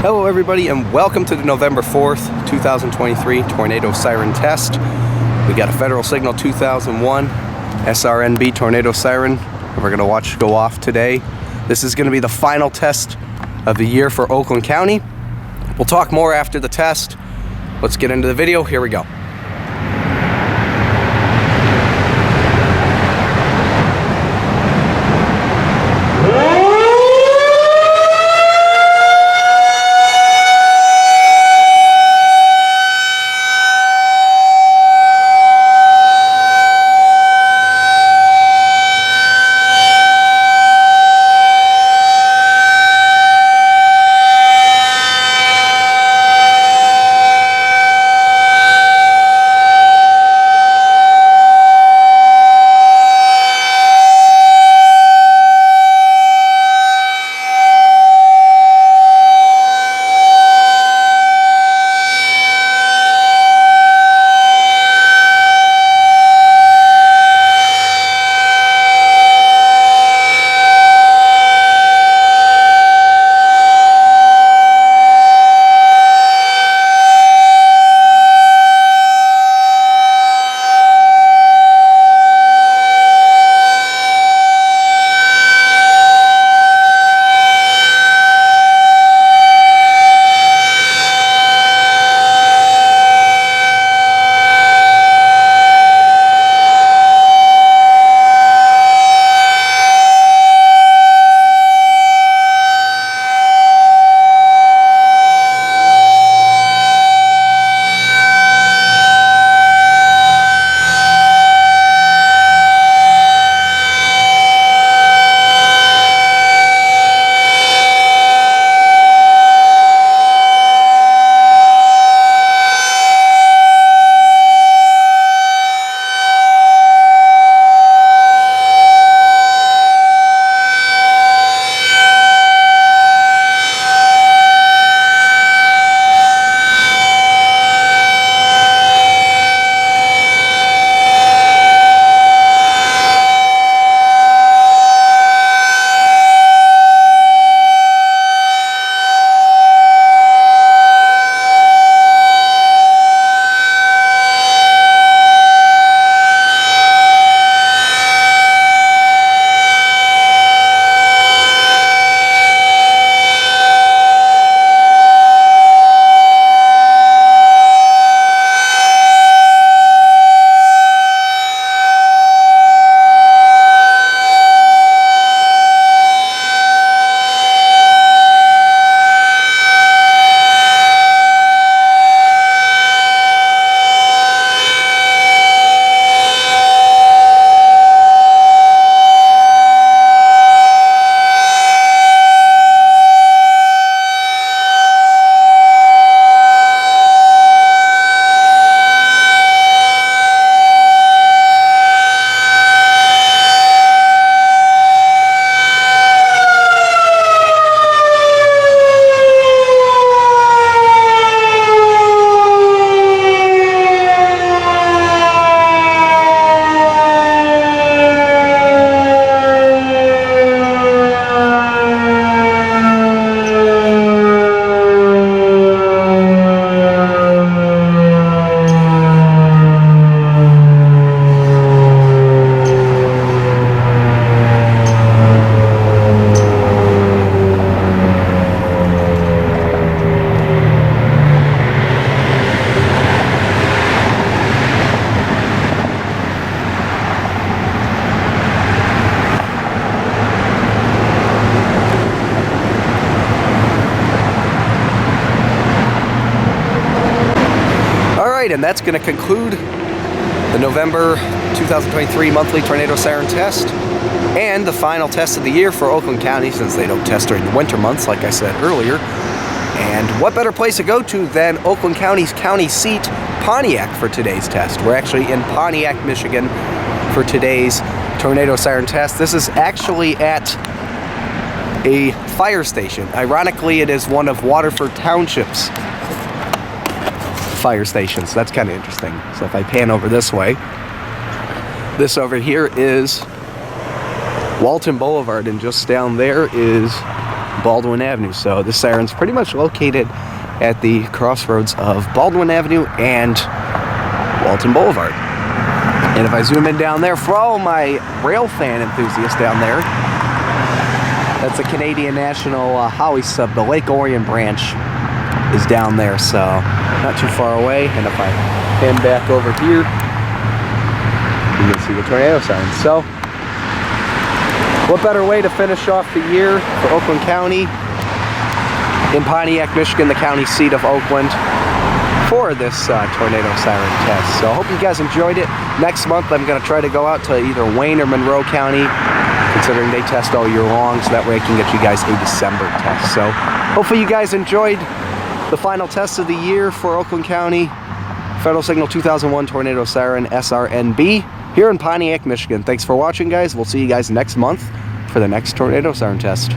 Hello everybody and welcome to the November 4th, 2023 tornado siren test. We got a Federal Signal 2001 SRNB tornado siren we're going to watch go off today. This is going to be the final test of the year for Oakland County. We'll talk more after the test. Let's get into the video. Here we go. And that's going to conclude the November 2023 monthly tornado siren test and the final test of the year for Oakland County, since they don't test during the winter months like I said earlier. And what better place to go to than Oakland County's county seat, Pontiac, for today's test. We're actually in Pontiac, Michigan for today's tornado siren test. This is actually at a fire station. Ironically, it is one of Waterford Township's fire stations. That's kind of interesting. So if I pan over this way, this over here is Walton Boulevard, and just down there is Baldwin Avenue. So this siren's pretty much located at the crossroads of Baldwin Avenue and Walton Boulevard. And if I zoom in down there, for all my rail fan enthusiasts down there, that's the Canadian National Highway sub. The Lake Orion branch is down there, so not too far away. And if I pan back over here, you can see the tornado signs. So what better way to finish off the year for Oakland County in Pontiac, Michigan, the county seat of Oakland, for this tornado siren test. So I hope you guys enjoyed it. Next month I'm going to try to go out to either Wayne or Monroe County, considering they test all year long, so that way I can get you guys a December test. So hopefully you guys enjoyed the final test of the year for Oakland County Federal Signal 2001 Tornado Siren SRNB here in Pontiac, Michigan. Thanks for watching, guys. We'll see you guys next month for the next tornado siren test.